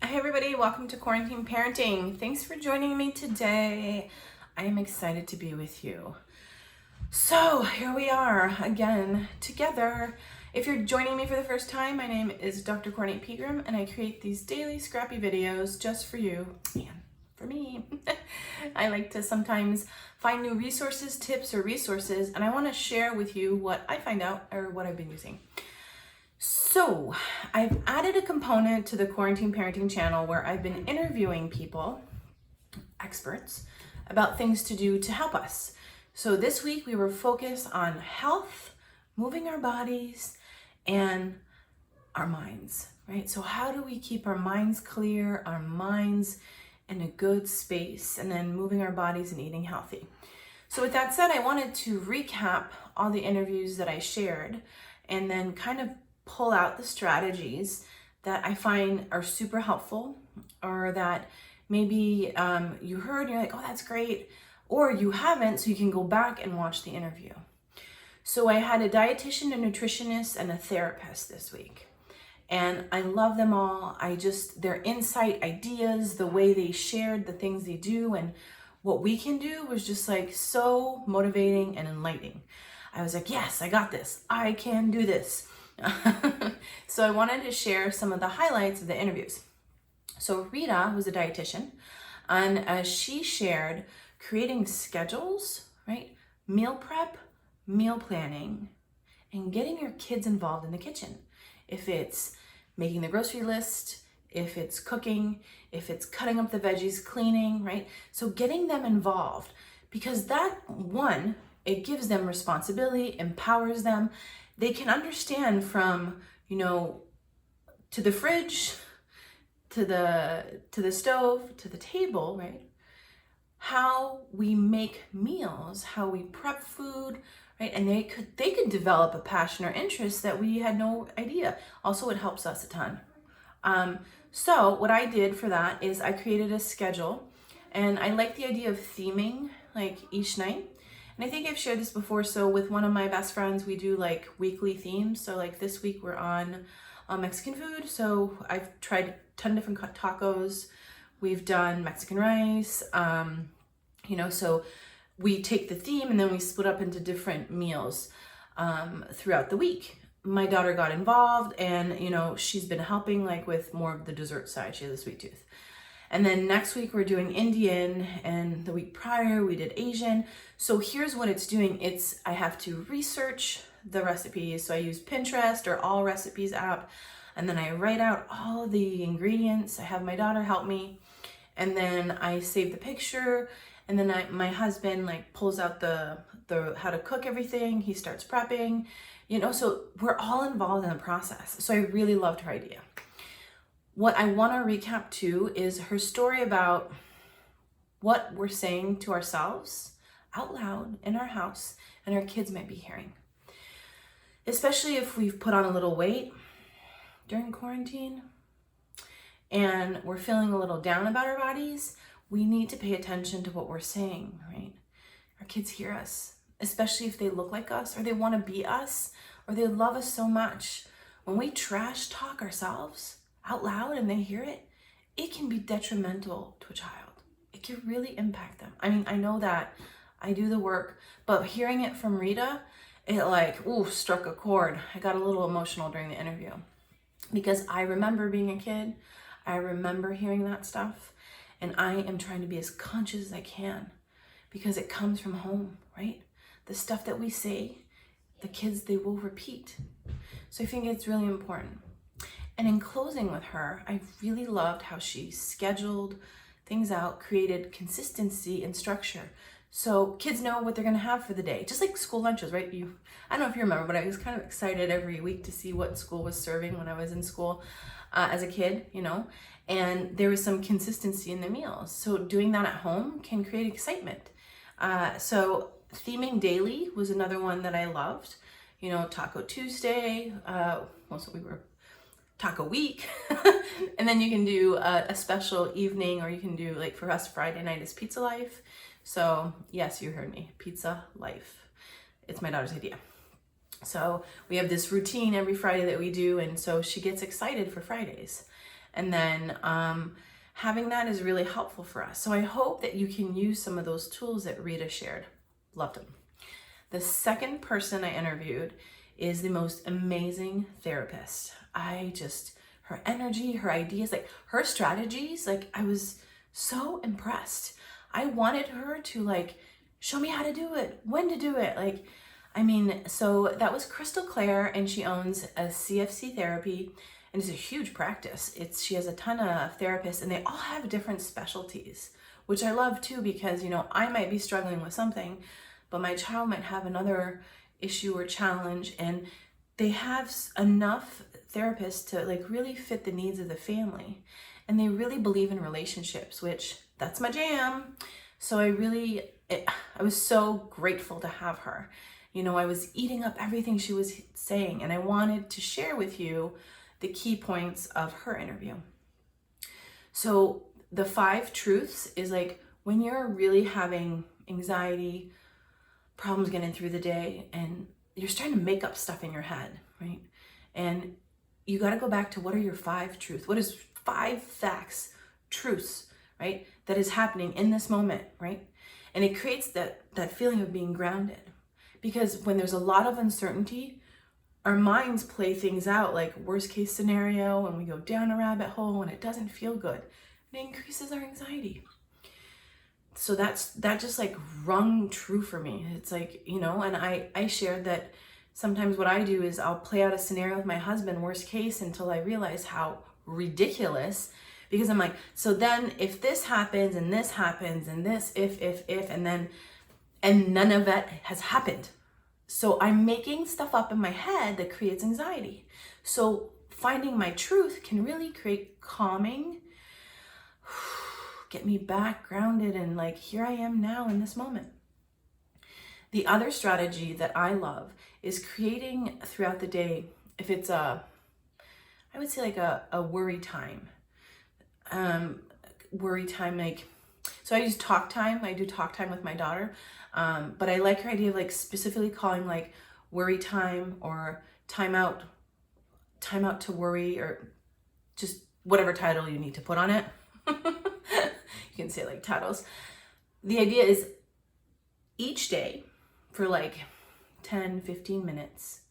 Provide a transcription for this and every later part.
Hey everybody, welcome to Quarantine Parenting. Thanks for joining me today. I am excited to be with you. So here we are again together. If you're joining me for the first time, my name is Dr. Courtney Pegram and I create these daily scrappy videos just for you and for me. I like to sometimes find new resources, tips, or resources, and I want to share with you what I find out or what I've been using. So I've added a component to the Quarantine Parenting channel where I've been interviewing people, experts, about things to do to help us. So this week we were focused on health, moving our bodies, and our minds, right? So how do we keep our minds clear, our minds in a good space, and then moving our bodies and eating healthy? So with that said, I wanted to recap all the interviews that I shared and then kind of pull out the strategies that I find are super helpful, or that maybe you heard and you're like, oh, that's great, or you haven't, so you can go back and watch the interview. So I had a dietitian, a nutritionist, and a therapist this week. And I love them all. Their insight, ideas, the way they shared the things they do and what we can do was just like so motivating and enlightening. I was like, yes, I got this. I can do this. So I wanted to share some of the highlights of the interviews. So Rita was a dietitian, and she shared creating schedules, right? Meal prep, meal planning, and getting your kids involved in the kitchen. If it's making the grocery list, if it's cooking, if it's cutting up the veggies, cleaning, right? So getting them involved, because that one, it gives them responsibility, empowers them. They can understand from, to the fridge, to the stove, to the table, right? How we make meals, how we prep food, right? And they could develop a passion or interest that we had no idea. Also, it helps us a ton. So what I did for that is I created a schedule, and I like the idea of theming like each night. And I think I've shared this before. So with one of my best friends, we do like weekly themes. So like this week we're on Mexican food. So I've tried a ton of different tacos. We've done Mexican rice. So we take the theme and then we split up into different meals throughout the week. My daughter got involved and, she's been helping like with more of the dessert side. She has a sweet tooth. And then next week we're doing Indian, and the week prior we did Asian. So here's what it's doing. I have to research the recipes. So I use Pinterest or All Recipes app, and then I write out all the ingredients. I have my daughter help me, and then I save the picture, and then my husband like pulls out the how to cook everything. He starts prepping, so we're all involved in the process. So I really loved her idea. What I want to recap too is her story about what we're saying to ourselves out loud in our house and our kids might be hearing. Especially if we've put on a little weight during quarantine and we're feeling a little down about our bodies, we need to pay attention to what we're saying, right? Our kids hear us, especially if they look like us or they want to be us or they love us so much. When we trash talk ourselves out loud and they hear it, it can be detrimental to a child. It can really impact them. I mean, I know that I do the work, but hearing it from Rita, it struck a chord. I got a little emotional during the interview because I remember being a kid. I remember hearing that stuff, and I am trying to be as conscious as I can because it comes from home, right? The stuff that we say, the kids, they will repeat. So I think it's really important. And in closing with her, I really loved how she scheduled things out, created consistency and structure. So kids know what they're gonna have for the day, just like school lunches, right? I don't know if you remember, but I was kind of excited every week to see what school was serving when I was in school as a kid, and there was some consistency in the meals. So doing that at home can create excitement. So theming daily was another one that I loved. Taco Tuesday, Taco Week, and then you can do a special evening, or you can do, like for us, Friday night is Pizza Life. So yes, you heard me, Pizza Life. It's my daughter's idea. So we have this routine every Friday that we do, and so she gets excited for Fridays. And then having that is really helpful for us. So I hope that you can use some of those tools that Rita shared. Loved them. The second person I interviewed is the most amazing therapist. Her energy, her ideas, like her strategies, like I was so impressed. I wanted her to like show me how to do it, when to do it. Like, I mean, so that was Crystal Clare, and she owns a CFC therapy, and it's a huge practice. She has a ton of therapists, and they all have different specialties, which I love too, because, you know, I might be struggling with something, but my child might have another issue or challenge, and they have enough therapists to like really fit the needs of the family. And they really believe in relationships, which that's my jam. So I was so grateful to have her. You know, I was eating up everything she was saying, and I wanted to share with you the key points of her interview. So the 5 truths is like when you're really having anxiety, problems getting through the day, and you're starting to make up stuff in your head, right? And you got to go back to what are your 5 truths? What is 5 facts, truths, right? That is happening in this moment, right? And it creates that feeling of being grounded. Because when there's a lot of uncertainty, our minds play things out like worst case scenario, and we go down a rabbit hole and it doesn't feel good. It increases our anxiety. So that just like rung true for me. It's like, you know, and I shared that sometimes what I do is I'll play out a scenario with my husband, worst case, until I realize how ridiculous, because I'm like, so then if this happens and this happens and this, if, and none of that has happened. So I'm making stuff up in my head that creates anxiety. So finding my truth can really create calming, get me back grounded, and like, here I am now in this moment. The other strategy that I love is creating throughout the day, if it's I would say like a worry time. Worry time, like, so I use talk time. I do talk time with my daughter. But I like her idea of like specifically calling like worry time or time out to worry, or just whatever title you need to put on it. You can say like titles. The idea is each day for like 10, 15 minutes,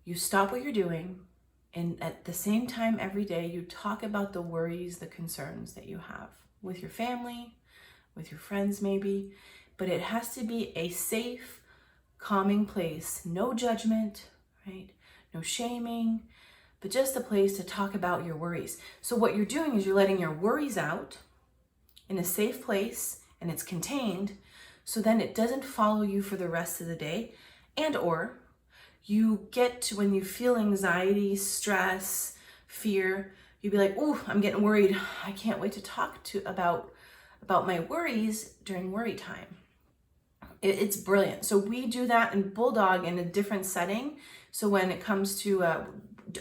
you stop what you're doing, and at the same time every day you talk about the worries, the concerns that you have with your family, with your friends maybe, but it has to be a safe, calming place. No judgment, right? No shaming, but just a place to talk about your worries. So what you're doing is you're letting your worries out in a safe place, and it's contained, so then it doesn't follow you for the rest of the day. And or you get to, when you feel anxiety, stress, fear, you'd be like, oh, I'm getting worried. I can't wait to talk about my worries during worry time. It's brilliant. So we do that in Bulldog in a different setting. So when it comes to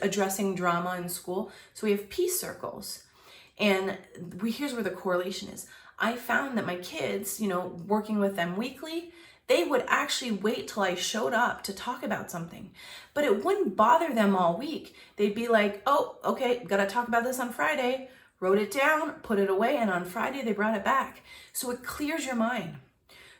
addressing drama in school, so we have peace circles. And here's where the correlation is. I found that my kids, you know, working with them weekly, they would actually wait till I showed up to talk about something. But it wouldn't bother them all week. They'd be like, oh, okay, gotta talk about this on Friday. Wrote it down, put it away, and on Friday they brought it back. So it clears your mind.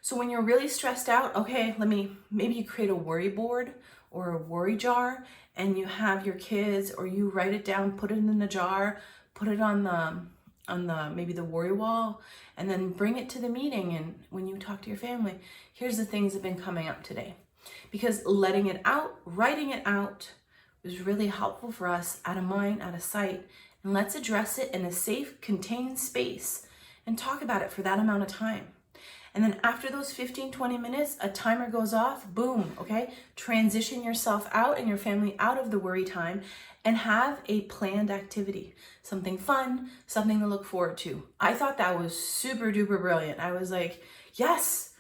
So when you're really stressed out, okay, maybe you create a worry board or a worry jar, and you have your kids, or you write it down, put it in the jar, put it on the maybe the worry wall, and then bring it to the meeting. And when you talk to your family, here's the things that have been coming up today. Because letting it out, writing it out was really helpful for us, out of mind, out of sight. And let's address it in a safe, contained space and talk about it for that amount of time. And then after those 15, 20 minutes, a timer goes off, boom, okay? Transition yourself out and your family out of the worry time and have a planned activity, something fun, something to look forward to. I thought that was super duper brilliant. I was like, yes,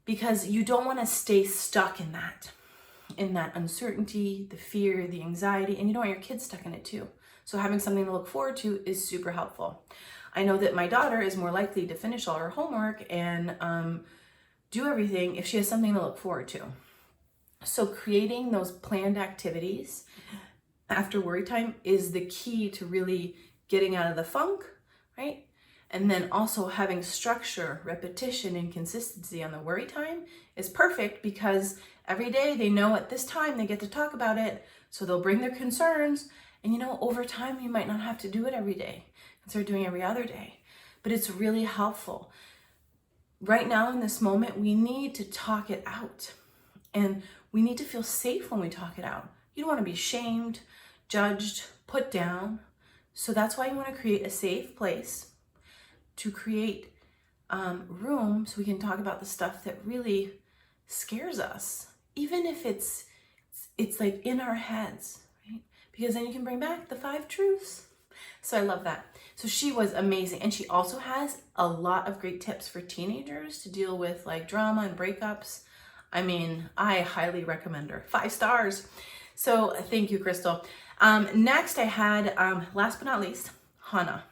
because you don't want to stay stuck in that uncertainty, the fear, the anxiety, and you don't want your kids stuck in it too. So having something to look forward to is super helpful. I know that my daughter is more likely to finish all her homework and do everything if she has something to look forward to. So creating those planned activities after worry time is the key to really getting out of the funk, right? And then also having structure, repetition, and consistency on the worry time is perfect because every day they know at this time they get to talk about it. So they'll bring their concerns. And over time, you might not have to do it every day and start doing every other day. But it's really helpful. Right now in this moment, we need to talk it out. And we need to feel safe when we talk it out. You don't want to be shamed, judged, put down. So that's why you want to create a safe place to create room so we can talk about the stuff that really scares us, even if it's like in our heads, right? Because then you can bring back the 5 truths. So I love that. So she was amazing. And she also has a lot of great tips for teenagers to deal with like drama and breakups. I mean, I highly recommend her. 5 stars. So thank you, Crystal. Next I had, last but not least, Hannah.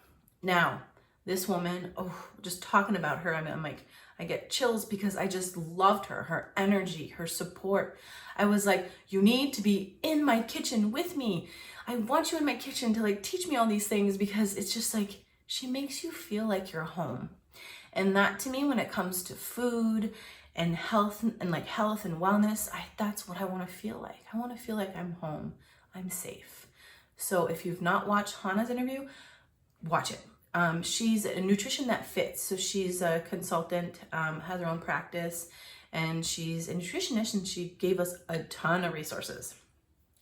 Now, this woman, just talking about her, I'm like, I get chills because I just loved her energy, her support. I was like, you need to be in my kitchen with me. I want you in my kitchen to like teach me all these things because it's just like, she makes you feel like you're home. And that to me, when it comes to food and health and wellness, that's what I want to feel like. I want to feel like I'm home, I'm safe. So if you've not watched Hannah's interview, watch it. She's a Nutrition That Fits. So she's a consultant, has her own practice, and she's a nutritionist, and she gave us a ton of resources.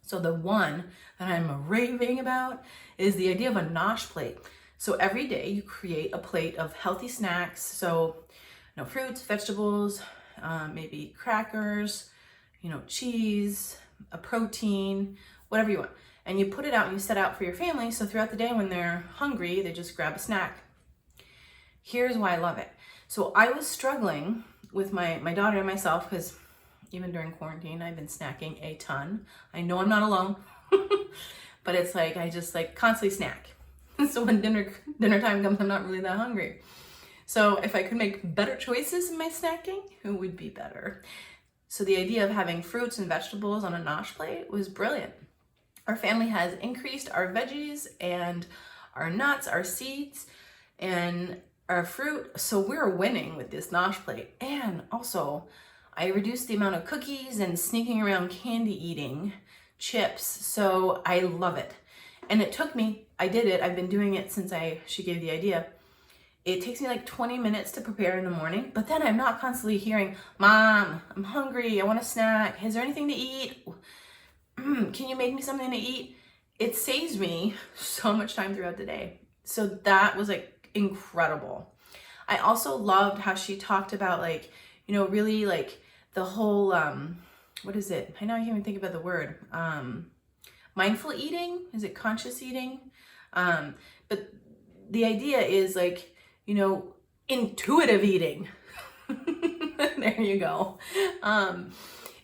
So the one that I'm raving about is the idea of a nosh plate. So every day you create a plate of healthy snacks. So, fruits, vegetables, maybe crackers, cheese, a protein, whatever you want. And you put it out and you set out for your family. So throughout the day when they're hungry, they just grab a snack. Here's why I love it. So I was struggling with my daughter and myself because even during quarantine, I've been snacking a ton. I know I'm not alone, but it's like, I just like constantly snack. So when dinner time comes, I'm not really that hungry. So if I could make better choices in my snacking, it would be better. So the idea of having fruits and vegetables on a nosh plate was brilliant. Our family has increased our veggies and our nuts, our seeds, and our fruit. So we're winning with this nosh plate. And also, I reduced the amount of cookies and sneaking around candy eating, chips. So I love it. And it took me, I did it. I've been doing it since she gave the idea. It takes me like 20 minutes to prepare in the morning, but then I'm not constantly hearing, Mom, I'm hungry. I want a snack. Is there anything to eat? Can you make me something to eat? It saves me so much time throughout the day. So that was like incredible. I also loved how she talked about like, really like the whole, what is it? I know I can't even think about the word. Mindful eating? Is it conscious eating? But the idea is like, intuitive eating. There you go.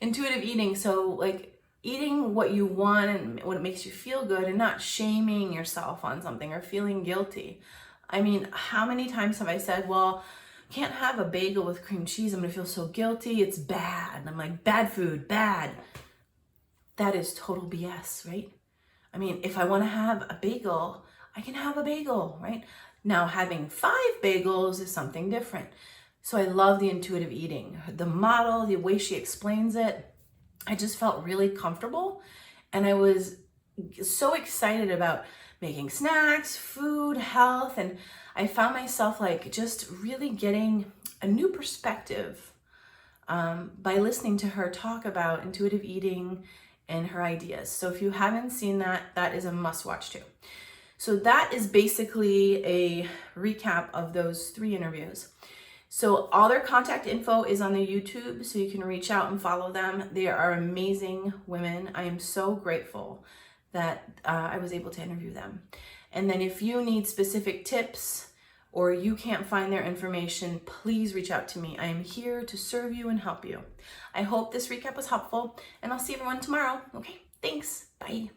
Intuitive eating. So like, eating what you want and what makes you feel good and not shaming yourself on something or feeling guilty. I mean, how many times have I said, well, can't have a bagel with cream cheese. I'm going to feel so guilty. It's bad. And I'm like, bad food, bad. That is total BS, right? I mean, if I want to have a bagel, I can have a bagel, right? Now, having 5 bagels is something different. So I love the intuitive eating. The model, the way she explains it, I just felt really comfortable, and I was so excited about making snacks, food, health, and I found myself like just really getting a new perspective by listening to her talk about intuitive eating and her ideas. So if you haven't seen that, that is a must watch too. So that is basically a recap of those 3 interviews. So all their contact info is on the YouTube, so you can reach out and follow them. They are amazing women. I am so grateful that I was able to interview them. And then if you need specific tips or you can't find their information, please reach out to me. I am here to serve you and help you. I hope this recap was helpful, and I'll see everyone tomorrow. Okay, thanks. Bye.